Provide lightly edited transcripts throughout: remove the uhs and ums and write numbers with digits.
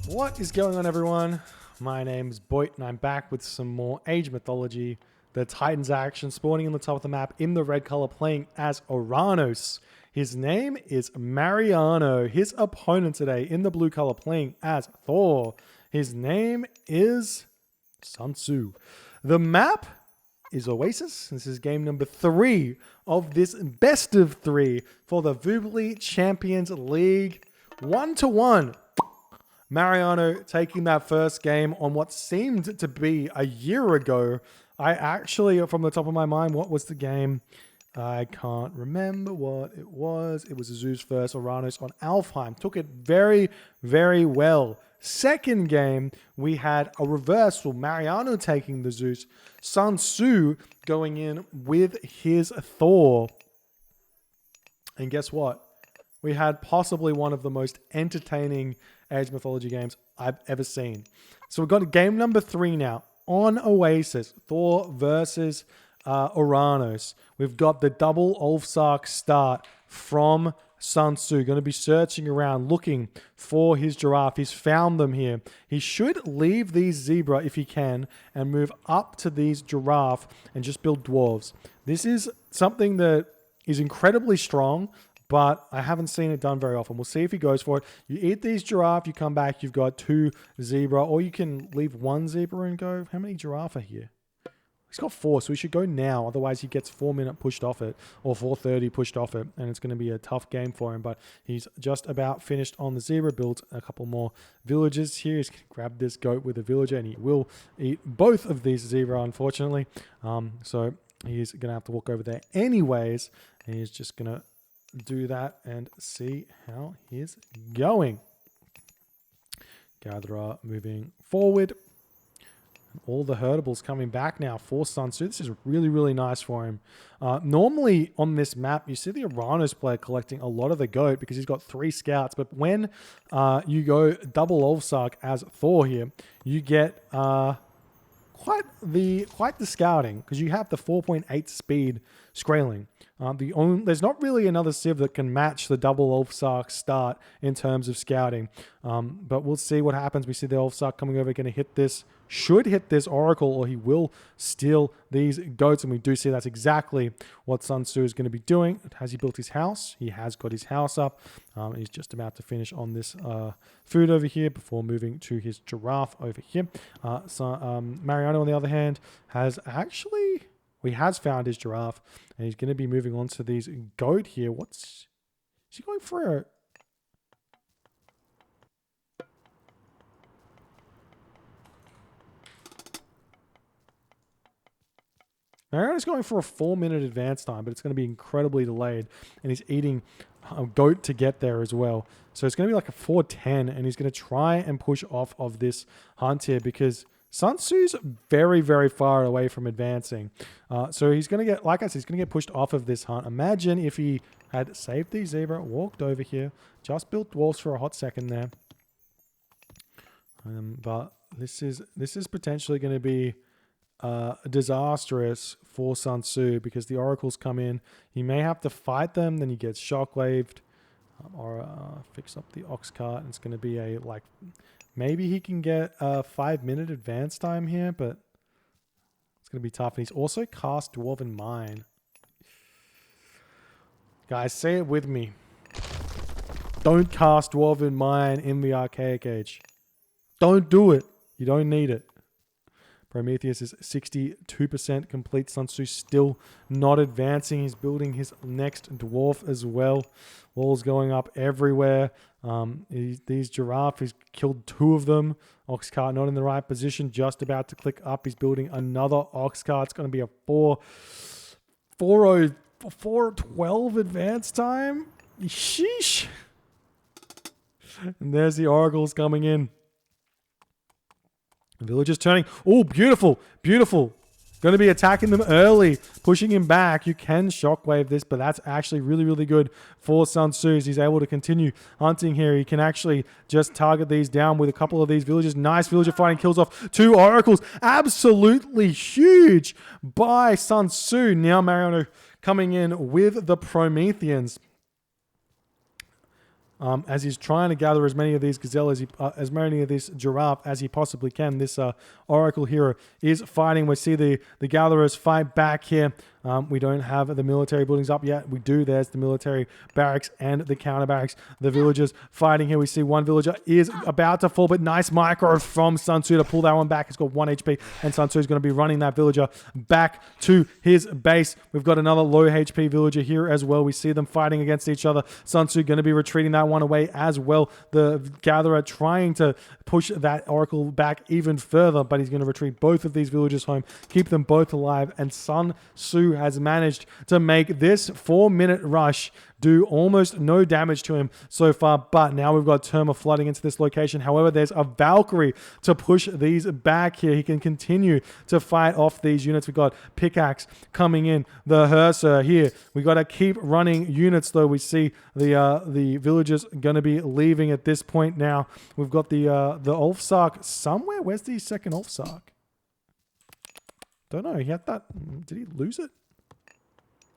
What is going on, everyone? My name is Boit, and I'm back with some more Age Mythology. The Titans action spawning on the top of the map in the red color, playing as Oranos. His name is Mariano. His opponent today in the blue color, playing as Thor. His name is SunTzu. The map is Oasis. This is game number 3 of this best of 3 for the Vubli Champions League. 1-1. Mariano taking that first game on what seemed to be a year ago. I actually, from the top of my mind, what was the game? I can't remember what it was. It was Zeus versus Oranos on Alfheim. Took it very, very well. Second game, we had a reversal. Mariano taking the Zeus. SunTzu going in with his Thor. And guess what? We had possibly one of the most entertaining Age Mythology games I've ever seen. So we've got game number 3 now on Oasis. Thor versus Oranos. We've got the double Ulfsark start from SunTzu. Going to be searching around, looking for his giraffe. He's found them here. He should leave these zebra if he can and move up to these giraffe and just build dwarves. This is something that is incredibly strong, but I haven't seen it done very often. We'll see if he goes for it. You eat these giraffe, you come back, you've got 2 zebra, or you can leave 1 zebra and go. How many giraffe are here? He's got 4, so he should go now. Otherwise, he gets 4-minute pushed off it, or 4:30 pushed off it, and it's going to be a tough game for him. But he's just about finished on the zebra, built a couple more villages here. He's going to grab this goat with a villager, and he will eat both of these zebra, unfortunately. So he's going to have to walk over there anyways, and he's just going to do that and see how he's going. Gatherer moving forward. All the herdables coming back now for SunTzu. This is really, really nice for him. Normally on this map, you see the Oranos player collecting a lot of the goat because he's got 3 scouts. But when you go double Ulfsark as Thor here, you get quite the scouting because you have the 4.8 speed Skraeling. There's not really another Civ that can match the double Ulfsark start in terms of scouting. But we'll see what happens. We see the Ulfsark coming over, going to hit this. Should hit this Oracle, or he will steal these goats. And we do see that's exactly what SunTzu is going to be doing. Has he built his house? He has got his house up. He's just about to finish on this food over here before moving to his giraffe over here. Mariano, on the other hand, has actually... He has found his giraffe, and he's going to be moving on to these goat here. Is he going for a... Mariano's going for a 4-minute advance time, but it's going to be incredibly delayed, and he's eating a goat to get there as well. So it's going to be like a 4:10, and he's going to try and push off of this hunt here because SunTzu's very, very far away from advancing. So he's going to get, like I said, he's going to get pushed off of this hunt. Imagine if he had saved these zebra, walked over here, just built dwarves for a hot second there. But this is potentially going to be disastrous for SunTzu because the oracles come in. He may have to fight them, then he gets shockwaved, or fix up the ox cart. And it's going to be a like... Maybe he can get a 5-minute advance time here, but it's going to be tough. And he's also cast Dwarven Mine. Guys, say it with me. Don't cast Dwarven Mine in the Archaic Age. Don't do it. You don't need it. Prometheus is 62% complete. SunTzu still not advancing. He's building his next dwarf as well. Walls going up everywhere. These giraffe, he's killed 2 of them. Ox cart not in the right position. Just about to click up. He's building another ox cart. It's going to be a 4:12 advance time. Sheesh. And there's the oracles coming in. The villagers turning. Oh, beautiful. Beautiful. Going to be attacking them early, pushing him back. You can shockwave this, but that's actually really, really good for SunTzu. He's able to continue hunting here. He can actually just target these down with a couple of these villagers. Nice villager fighting, kills off 2 oracles. Absolutely huge by SunTzu. Now Mariano coming in with the Prometheans. as he's trying to gather as many of these gazelle as many of this giraffe as he possibly can. This Oracle hero is fighting. We see the gatherers fight back here. We don't have the military buildings up yet. We do. There's the military barracks and the counter barracks. The villagers fighting here. We see one villager is about to fall, but nice micro from SunTzu to pull that one back. He's got 1 HP, and SunTzu is going to be running that villager back to his base. We've got another low HP villager here as well. We see them fighting against each other. SunTzu going to be retreating that one away as well. The gatherer trying to push that Oracle back even further, but he's going to retreat both of these villagers home, keep them both alive, and SunTzu has managed to make this 4-minute rush do almost no damage to him so far, but now we've got Terma flooding into this location. However, there's a Valkyrie to push these back here. He can continue to fight off these units. We've got Pickaxe coming in, the Hearser here. We got to keep running units though. We see the villagers going to be leaving at this point now. We've got the Ulfsark somewhere. Where's the second Ulfsark? Don't know. He had that. Did he lose it?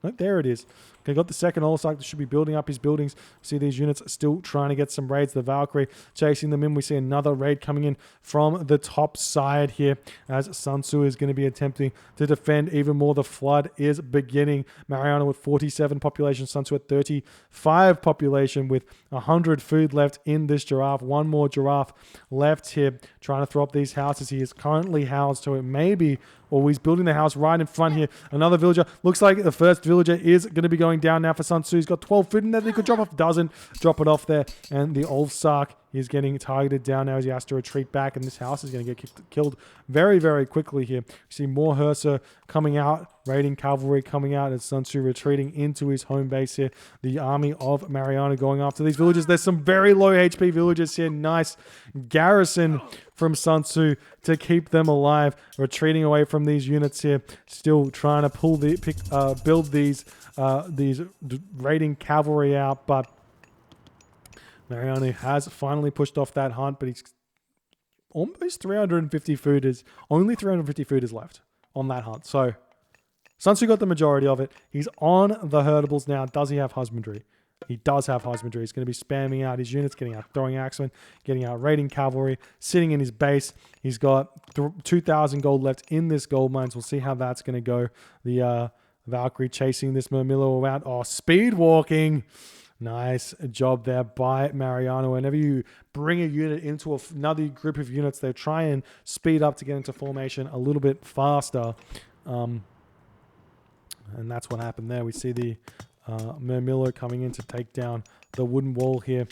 No, there it is. Okay, got the second Ulfsark that should be building up his buildings. See these units still trying to get some raids. The Valkyrie chasing them in. We see another raid coming in from the top side here as SunTzu is going to be attempting to defend even more. The flood is beginning. Mariano with 47 population. SunTzu at 35 population with 100 food left in this giraffe. One more giraffe left here trying to throw up these houses. He is currently housed, so it may be, or he's building the house right in front here. Another villager. Looks like the first villager is going to be going down now for SunTzu. He's got 12 food in there that he could drop off. Doesn't drop it off there. And the Ulfsark is getting targeted down now as he has to retreat back. And this house is going to get killed very, very quickly here. We see more Hearser coming out. Raiding cavalry coming out as SunTzu retreating into his home base here. The army of Mariano going after these villagers. There's some very low HP villagers here. Nice garrison from SunTzu to keep them alive. Retreating away from these units here. Still trying to pull build these raiding cavalry out, but Mariano has finally pushed off that hunt, but he's almost 350 food is only 350 food is left on that hunt. So SunTzu got the majority of it. He's on the herdables now. Does he have husbandry? He does have husbandry. He's going to be spamming out his units, getting out throwing axemen, getting out raiding cavalry, sitting in his base. He's got 2,000 gold left in this gold mines. We'll see how that's going to go. The Valkyrie chasing this Murmillo around. Oh, speed walking. Nice job there by Mariano. Whenever you bring a unit into another group of units, they try and speed up to get into formation a little bit faster. And that's what happened there. We see the Murmillo coming in to take down the wooden wall here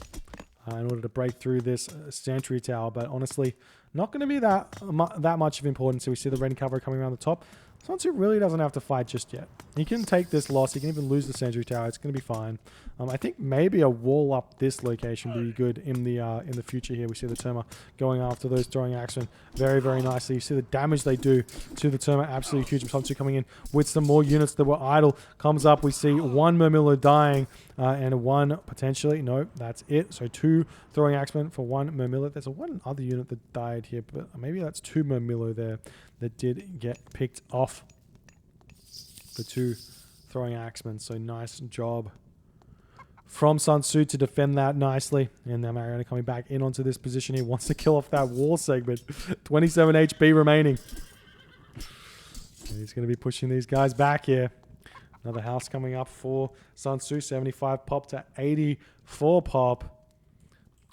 in order to break through this sentry tower. But honestly, not going to be that much of importance. So we see the raiding cavalry coming around the top. SunTzu really doesn't have to fight just yet. He can take this loss. He can even lose the sentry tower. It's going to be fine. I think maybe a wall up this location would be good in the future here. We see the Terma going after those throwing axemen very, very nicely. You see the damage they do to the Terma. Absolutely huge. SunTzu coming in with some more units that were idle. Comes up. We see one Murmillo dying and one potentially. No, that's it. So 2 throwing axemen for 1 Murmillo. There's one other unit that died here, but maybe that's 2 Murmillo there that did get picked off. The 2 throwing axemen. So nice job from SunTzu to defend that nicely. And now Mariano coming back in onto this position. He wants to kill off that wall segment. 27 HP remaining. And he's going to be pushing these guys back here. Another house coming up for SunTzu. 75 pop to 84 pop.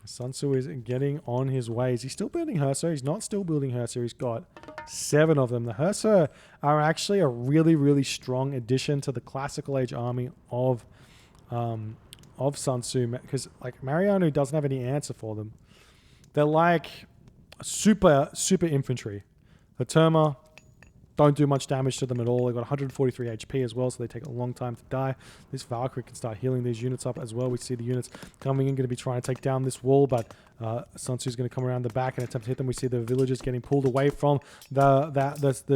SunTzu is getting on his way. Is he still building Hearser? He's not still building Hearser. He's got 7 of them. The Hearser are actually a really, really strong addition to the classical age army of SunTzu, because like Mariano doesn't have any answer for them. They're like super infantry. The Terma don't do much damage to them at all. They've got 143 HP as well, so they take a long time to die. This Valkyrie can start healing these units up as well. We see the units coming in, going to be trying to take down this wall, but SunTzu is going to come around the back and attempt to hit them. We see the villagers getting pulled away from the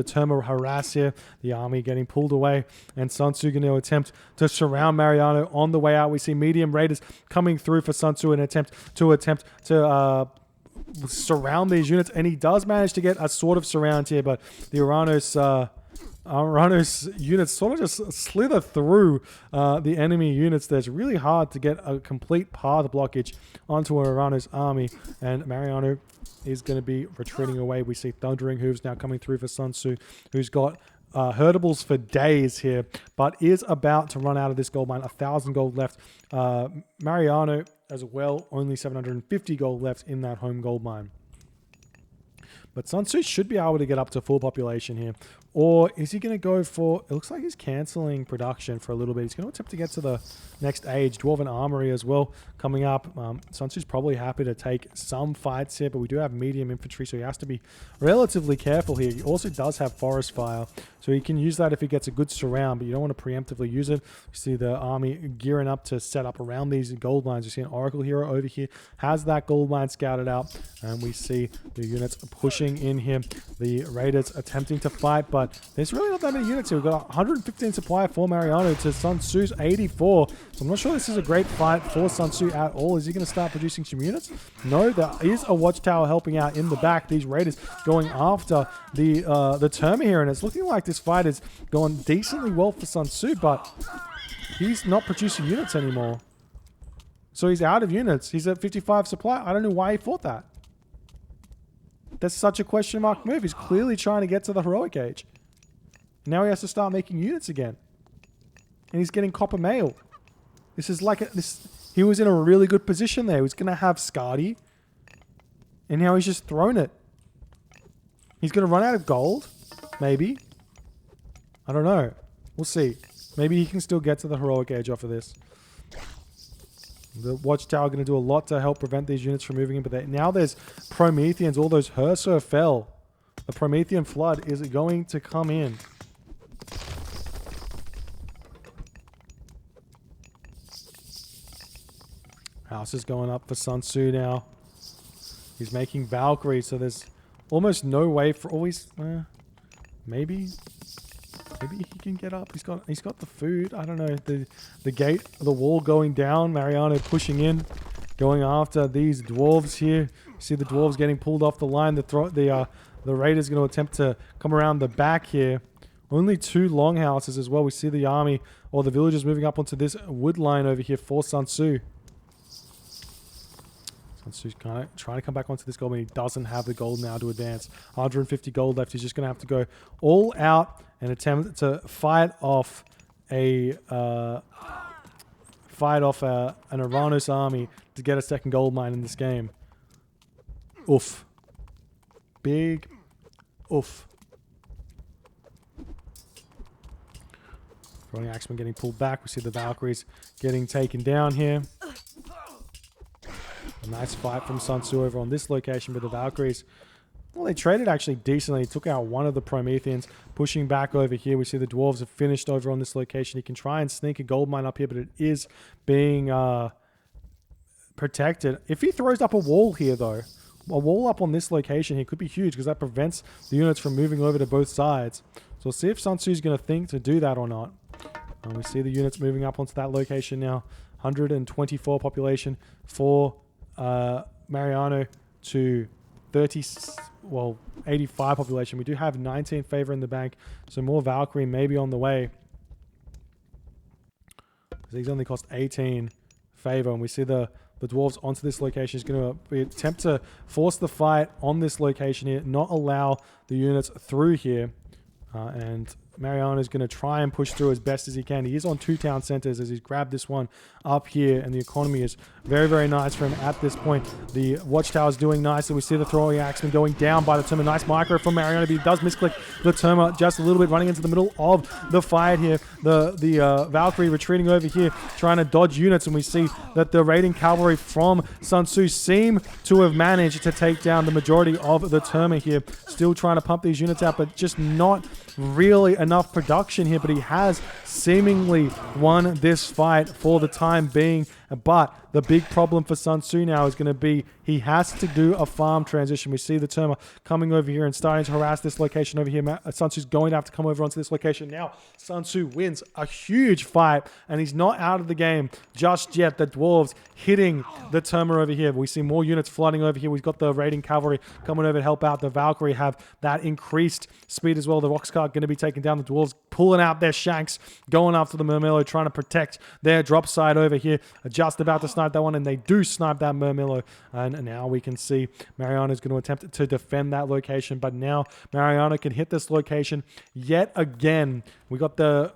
Terma harass here. The army getting pulled away, and SunTzu going to attempt to surround Mariano on the way out. We see medium raiders coming through for SunTzu in an attempt to surround these units, and he does manage to get a sort of surround here, but the Oranos Oranos units sort of just slither through the enemy units. It's really hard to get a complete path blockage onto Oranos army, and Mariano is going to be retreating away. We see Thundering Hooves now coming through for SunTzu, who's got herdables for days here, but is about to run out of this gold mine. 1,000 gold left. Mariano as well, only 750 gold left in that home gold mine. But SunTzu should be able to get up to full population here. Or is he going to go for... It looks like he's cancelling production for a little bit. He's going to attempt to get to the next age. Dwarven Armory as well coming up. SunTzu's probably happy to take some fights here, but we do have medium infantry, so he has to be relatively careful here. He also does have Forest Fire, so he can use that if he gets a good surround, but you don't want to preemptively use it. You see the army gearing up to set up around these gold mines. You see an Oracle hero over here, has that gold mine scouted out, and we see the units pushing in here. The Raiders attempting to fight, but there's really not that many units here. We've got 115 supply for Mariano to SunTzu's 84. So I'm not sure this is a great fight for SunTzu at all. Is he going to start producing some units? No, there is a watchtower helping out in the back. These Raiders going after the Terma here, and it's looking like this fight is going decently well for SunTzu, but he's not producing units anymore. So he's out of units. He's at 55 supply. I don't know why he fought that. That's such a question mark move. He's clearly trying to get to the heroic age. Now he has to start making units again. And he's getting copper mail. This is like he was in a really good position there. He was going to have Skadi. And now he's just thrown it. He's going to run out of gold. Maybe. I don't know. We'll see. Maybe he can still get to the heroic age off of this. The Watchtower going to do a lot to help prevent these units from moving in. But now there's Prometheans. All those Herso fell. The Promethean Flood is going to come in. House is going up for SunTzu now. He's making Valkyrie, so there's almost no way for always. Maybe he can get up. He's got the food. I don't know. The gate, the wall going down. Mariano pushing in, going after these dwarves here. See the dwarves getting pulled off the line. The Raiders going to attempt to come around the back here. Only 2 longhouses as well. We see the army or the villagers moving up onto this wood line over here for SunTzu. SunTzu's kind of trying to come back onto this gold, but he doesn't have the gold now to advance. 150 gold left. He's just going to have to go all out and attempt to fight off an Oranos army to get a second gold mine in this game. Oof. Big oof. Throwing Axeman getting pulled back. We see the Valkyries getting taken down here. A nice fight from SunTzu over on this location, but the Valkyries, well, they traded actually decently. He took out one of the Prometheans, pushing back over here. We see the Dwarves have finished over on this location. He can try and sneak a gold mine up here, but it is being protected. If he throws up a wall here, though, a wall up on this location here could be huge because that prevents the units from moving over to both sides. So we'll see if SunTzu is going to think to do that or not. And we see the units moving up onto that location now. 124 population for Mariano to 85 population. We do have 19 favor in the bank, so more Valkyrie may be on the way. These only cost 18 favor, and we see the dwarves onto this location. Is going to attempt to force the fight on this location here, not allow the units through here, and Mariano is going to try and push through as best as he can. He is on 2 town centers as he's grabbed this one up here, and the economy is very, very nice for him at this point. The Watchtower is doing nicely. We see the throwing axeman going down by the Terma. Nice micro from Mariano, but he does misclick the Terma just a little bit, running into the middle of the fight here. The Valkyrie retreating over here, trying to dodge units, and we see that the raiding cavalry from SunTzu seem to have managed to take down the majority of the Terma here. Still trying to pump these units out, but just not really enough production here, but he has seemingly won this fight for the time being, But the big problem for SunTzu now is going to be he has to do a farm transition. We see the Terma coming over here and starting to harass this location over here. SunTzu's going to have to come over onto this location. Now, SunTzu wins a huge fight, and he's not out of the game just yet. The Dwarves hitting the Terma over here. We see more units flooding over here. We've got the raiding cavalry coming over to help out. The Valkyrie have that increased speed as well. The Roxcart going to be taking down the Dwarves, pulling out their shanks, going after the Murmillo, trying to protect their drop side over here. Just about to snipe that one, and they do snipe that Murmillo. And now we can see Mariano is going to attempt to defend that location, but now Mariano can hit this location yet again. We got the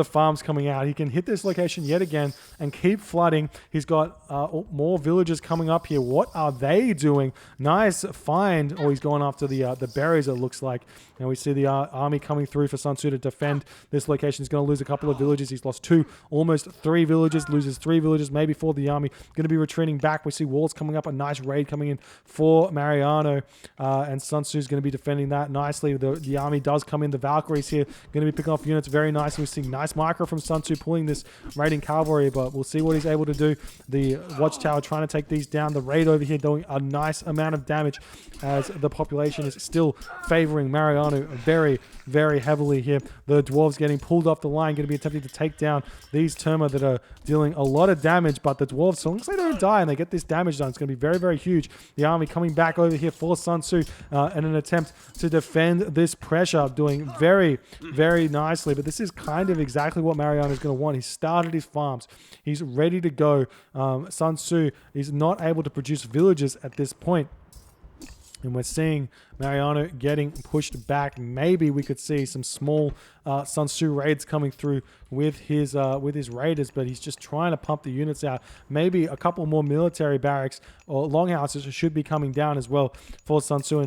farms coming out. He can hit this location yet again and keep flooding. He's got more villagers coming up here. What are they doing? Nice find. Oh, he's going after the berries, it looks like. And we see the army coming through for SunTzu to defend this location. He's going to lose a couple of villages. He's lost 2, almost 3 villages, loses 3 villages, maybe 4. The army going to be retreating back. We see walls coming up, a nice raid coming in for Mariano, and SunTzu is going to be defending that nicely. The army does come in. The Valkyries here going to be picking off units very nicely. We see nice micro from SunTzu pulling this raiding cavalry, but we'll see what he's able to do. The watchtower trying to take these down. The raid over here doing a nice amount of damage as the population is still favoring Mariano very, very heavily here. The Dwarves getting pulled off the line, going to be attempting to take down these Terma that are dealing a lot of damage, but the Dwarves, so long as they don't die and they get this damage done, it's going to be very, very huge. The army coming back over here for SunTzu in an attempt to defend this pressure, doing very, very nicely. But this is kind of exactly what Mariano is going to want. He started his farms. He's ready to go. SunTzu is not able to produce villages at this point. And we're seeing Mariano getting pushed back. Maybe we could see some small SunTzu raids coming through with his raiders, but he's just trying to pump the units out. Maybe a couple more military barracks or longhouses should be coming down as well for SunTzu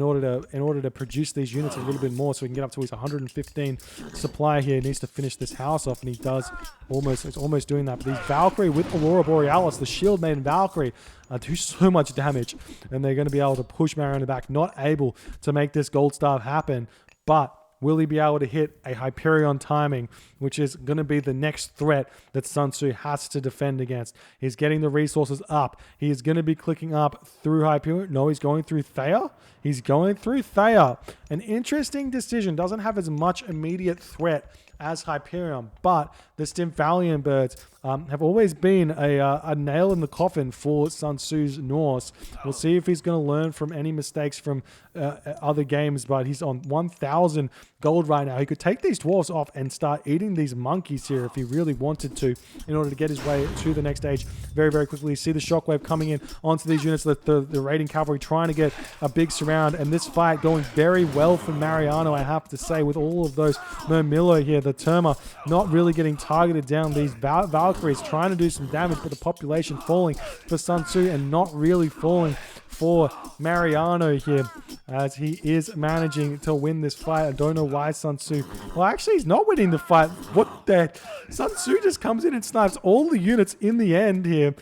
in order to produce these units a little bit more, so he can get up to his 115 supply here. He needs to finish this house off, and he does almost. It's almost doing that. But these Valkyrie with Aurora Borealis, the Shield Maiden Valkyrie, do so much damage, and they're going to be able to push Mariano back. Not able to make this gold staff happen, but will he be able to hit a Hyperion timing, which is going to be the next threat that SunTzu has to defend against? He's getting the resources up. He is going to be clicking up through Hyperion. No, he's going through Thea. He's going through Thea. An interesting decision. Doesn't have as much immediate threat as Hyperion, but the Stymphalian birds have always been a nail in the coffin for SunTzu's Norse. We'll see if he's going to learn from any mistakes from other games, but he's on 1,000 gold right now. He could take these dwarves off and start eating these monkeys here if he really wanted to, in order to get his way to the next stage very, very quickly. You see the shockwave coming in onto these units, the raiding cavalry trying to get a big surround, and this fight going very well for Mariano, I have to say, with all of those Murmillo here. The Terma not really getting targeted down. These Valkyries trying to do some damage, but the population falling for SunTzu and not really falling for Mariano here, as he is managing to win this fight. I don't know why SunTzu... Well, actually, he's not winning the fight. What the heck? SunTzu just comes in and snipes all the units in the end here.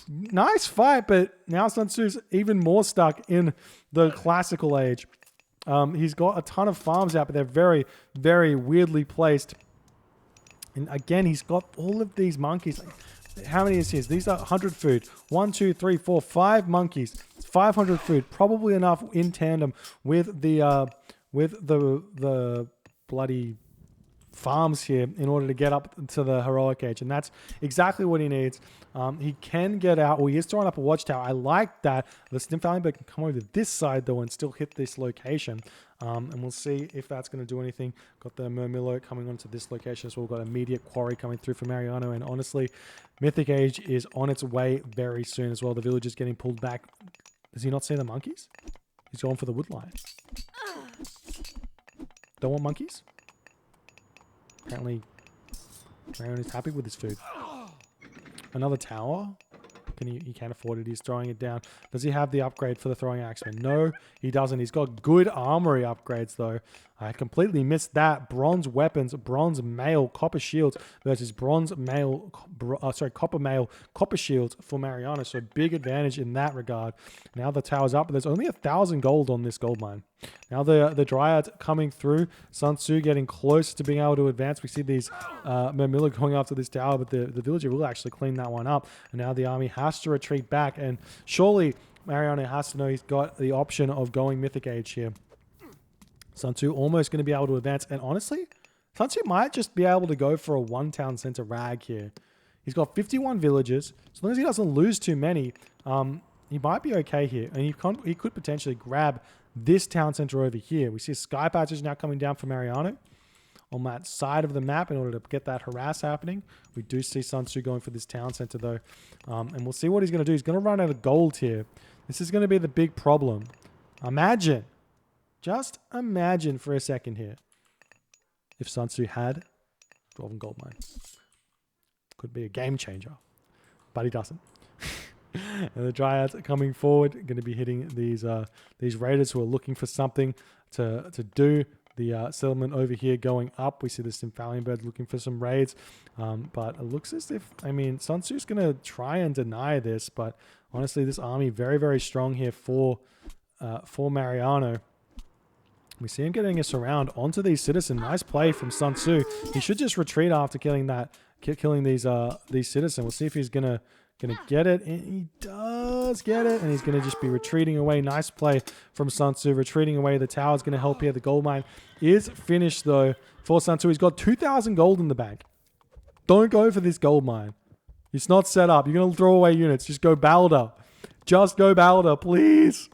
Nice fight, but now SunTzu's even more stuck in the classical age. He's got a ton of farms out, but they're very, very weirdly placed. And again, he's got all of these monkeys. How many is his? These are 100 food. 1, 2, 3, 4, 5 monkeys. 500 food. Probably enough in tandem with the bloody farms here in order to get up to the heroic age, and that's exactly what he needs. He can get out. Well, he is throwing up a watchtower. I like that. The Stymphalian bird can come over to this side though and still hit this location, and we'll see if that's going to do anything. Got the Murmillo coming onto this location as well. We've got immediate quarry coming through for Mariano, and honestly, Mythic Age is on its way very soon as well. The village is getting pulled back. Does he not see the monkeys? He's going for the wood lion. Don't want monkeys? Apparently, Mariano's happy with his food. Another tower? He can't afford it. He's throwing it down. Does he have the upgrade for the throwing axeman? No, he doesn't. He's got good armory upgrades, though. I completely missed that. Bronze weapons, bronze mail, copper shields versus bronze mail, copper mail, copper shields for Mariano. So big advantage in that regard. Now the tower's up, but there's only 1,000 gold on this gold mine. Now the Dryads coming through. SunTzu getting close to being able to advance. We see these Mermilla going after this tower, but the villager will actually clean that one up. And now the army has to retreat back. And surely Mariano has to know he's got the option of going Mythic Age here. SunTzu almost going to be able to advance. And honestly, SunTzu might just be able to go for a one town center rag here. He's got 51 villagers. As long as he doesn't lose too many, he might be okay here. And he could potentially grab this town center over here. We see a sky passage now coming down from Mariano on that side of the map in order to get that harass happening. We do see SunTzu going for this town center though. And we'll see what he's going to do. He's going to run out of gold here. This is going to be the big problem. Imagine. Just imagine for a second here if SunTzu had 12 gold mine. Could be a game changer, but he doesn't. And the Dryads are coming forward, going to be hitting these raiders who are looking for something to do. The settlement over here going up. We see the Symphalian birds looking for some raids, but it looks as if, SunTzu's going to try and deny this, but honestly, this army very, very strong here for Mariano. We see him getting us around onto these citizens. Nice play from SunTzu. He should just retreat after killing these citizens. We'll see if he's gonna get it. And he does get it, and he's gonna just be retreating away. Nice play from SunTzu, retreating away. The tower's gonna help here. The gold mine is finished though for SunTzu. He's got 2,000 gold in the bank. Don't go for this gold mine. It's not set up. You're gonna throw away units. Just go Balder. Just go Balder, please.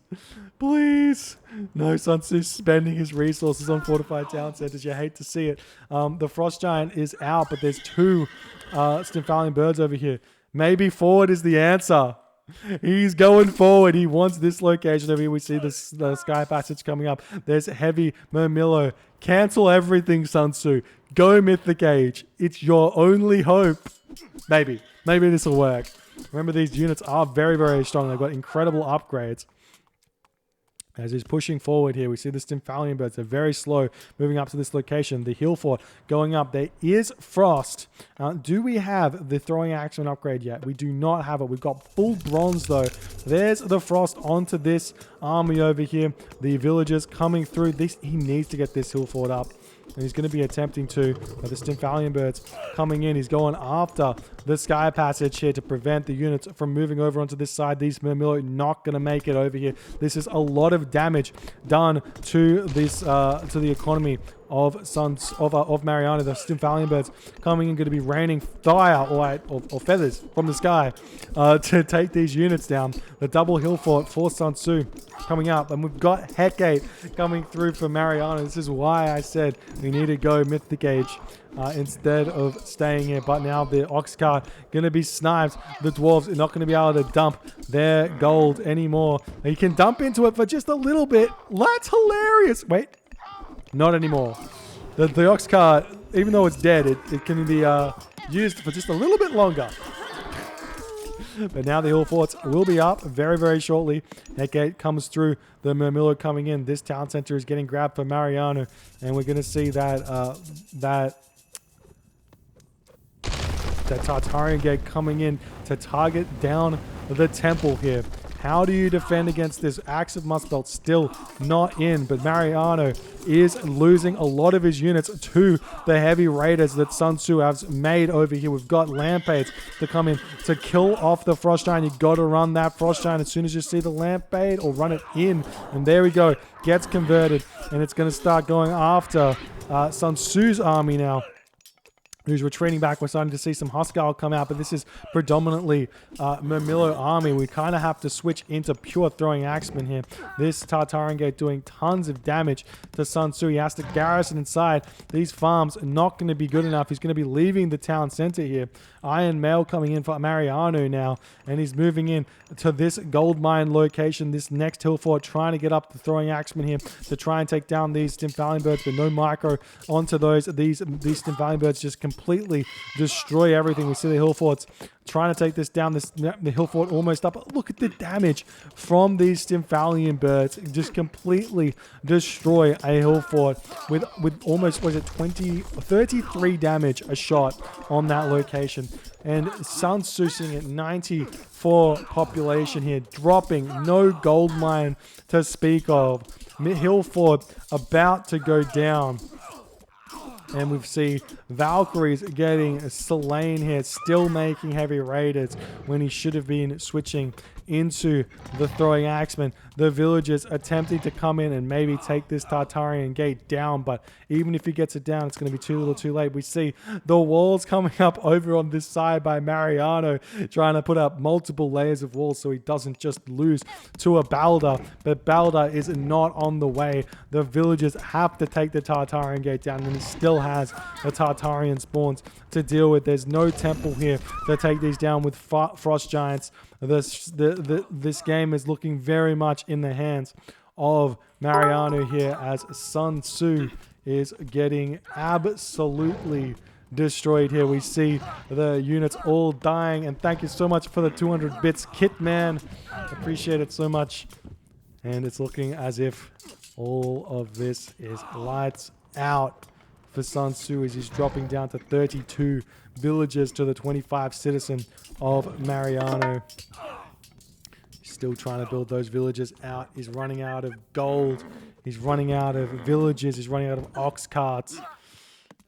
Please. No, SunTzu's spending his resources on fortified town centers. You hate to see it. The Frost Giant is out, but there's two Symphalian birds over here. Maybe forward is the answer. He's going forward. He wants this location over here. We see the sky passage coming up. There's heavy Mermillo. Cancel everything, SunTzu. Go Mythic Age. It's your only hope. Maybe this will work. Remember, these units are very, very strong. They've got incredible upgrades. As he's pushing forward here, we see the Symphalian birds. They're very slow moving up to this location. The hill fort going up. There is frost. Do we have the throwing axeman upgrade yet? We do not have it. We've got full bronze though. There's the frost onto this army over here. The villagers coming through. He needs to get this hill fort up. And he's going to be attempting to. But the Symphalian birds coming in. He's going after the sky passage here to prevent the units from moving over onto this side. These Mermillo not going to make it over here. This is a lot of damage done to this to the economy of Mariano. The Symphalian birds coming in, going to be raining fire or feathers from the sky to take these units down. The double hill fort for SunTzu coming up, and we've got Hecate coming through for Mariano. This is why I said we need to go Mythic Age instead of staying here. But now the ox cart going to be sniped. The dwarves are not going to be able to dump their gold anymore. You can dump into it for just a little bit. That's hilarious. Wait. Not anymore. The ox cart, even though it's dead, it can be used for just a little bit longer. But now the hill forts will be up very, very shortly. Hecate comes through. The Mermillo coming in. This town center is getting grabbed for Mariano. And we're going to see that Tartarian gate coming in to target down the temple here. How do you defend against this? Axe of Muskbelt still not in, but Mariano is losing a lot of his units to the heavy raiders that SunTzu has made over here. We've got Lampades to come in to kill off the Frost Giant. You got to run that Frost Giant as soon as you see the Lampade, or run it in. And there we go. Gets converted, and it's going to start going after SunTzu's army now, who's retreating back. We're starting to see some Huskarl come out, but this is predominantly Mermillo army. We kind of have to switch into pure throwing axemen here. This Tartarian gate doing tons of damage to SunTzu. He has to garrison inside. These farms are not going to be good enough. He's going to be leaving the town center here. Iron Mail coming in for Mariano now, and he's moving in to this gold mine location, this next hill fort, trying to get up the throwing axemen here to try and take down these Symphalian birds, but no micro onto these Symphalian birds just completely completely destroy everything. We see the hill forts trying to take this down. The hill fort almost up. Look at the damage from these Stymphalian birds. Just completely destroy a hill fort with almost, was it 33 damage a shot on that location. And SunTzu sitting at 94 population here, dropping no gold mine to speak of. Hill fort about to go down. And we see Valkyries getting slain here, still making heavy raiders when he should have been switching into the throwing axeman. The villagers attempting to come in and maybe take this Tartarian gate down, but even if he gets it down, it's going to be too little too late. We see the walls coming up over on this side by Mariano, trying to put up multiple layers of walls so he doesn't just lose to a Balder, but Balder is not on the way. The villagers have to take the Tartarian gate down, and he still has the Tartarian spawns to deal with. There's no temple here to take these down with frost giants. This game is looking very much in the hands of Mariano here, as SunTzu is getting absolutely destroyed here. We see the units all dying, and thank you so much for the 200 bits, Kitman. Appreciate it so much. And it's looking as if all of this is lights out for SunTzu, as he's dropping down to 32 villagers to the 25 citizen of Mariano. Still trying to build those villages out. He's running out of gold. He's running out of villages. He's running out of ox carts.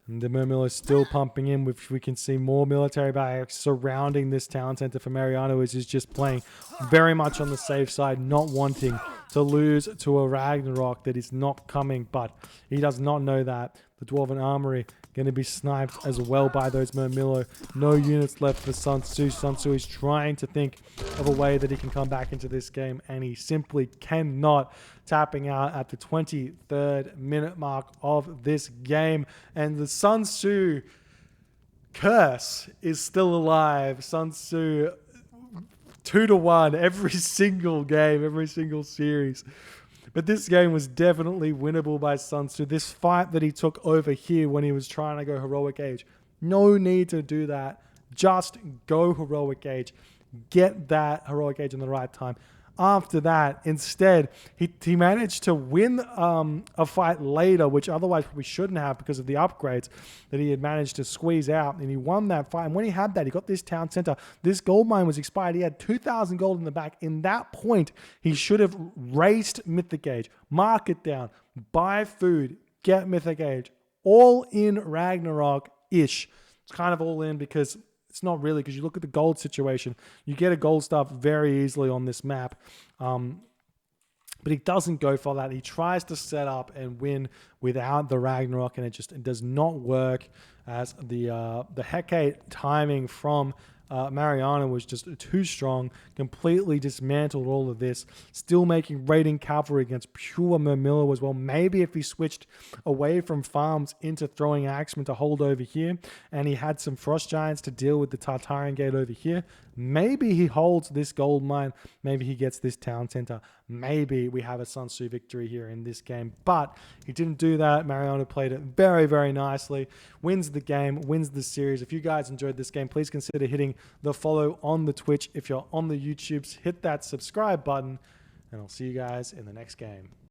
And the Murmillo is still pumping in, which we can see more military barracks surrounding this town center for Mariano, as he's just playing very much on the safe side, not wanting to lose to a Ragnarok that is not coming. But he does not know that. The Dwarven Armory going to be sniped as well by those Murmillo. No units left for SunTzu. SunTzu is trying to think of a way that he can come back into this game, and he simply cannot, tapping out at the 23rd minute mark of this game. And the SunTzu curse is still alive. SunTzu 2-1 every single game, every single series. But this game was definitely winnable by SunTzu. This fight that he took over here when he was trying to go Heroic Age, no need to do that. Just go Heroic Age. Get that Heroic Age in the right time. After that, instead, he managed to win a fight later, which otherwise we shouldn't have because of the upgrades that he had managed to squeeze out. And he won that fight. And when he had that, he got this town center. This gold mine was expired. He had 2,000 gold in the back. In that point, he should have raced Mythic Age, mark it down, buy food, get Mythic Age, all in Ragnarok-ish. It's kind of all in because it's not really, because you look at the gold situation. You get a gold stuff very easily on this map. But he doesn't go for that. He tries to set up and win without the Ragnarok, and it does not work, as the Hecate timing from Mariano was just too strong, completely dismantled all of this, still making raiding cavalry against pure Murmillo as well. Maybe if he switched away from farms into throwing axemen to hold over here, and he had some frost giants to deal with the Tartarian gate over here, maybe he holds this gold mine, maybe he gets this town center, maybe we have a SunTzu victory here in this game. But he didn't do that. Mariano played it very, very nicely, wins the game, wins the series. If you guys enjoyed this game, please consider hitting the follow on the Twitch. If you're on the YouTubes, hit that subscribe button, and I'll see you guys in the next game.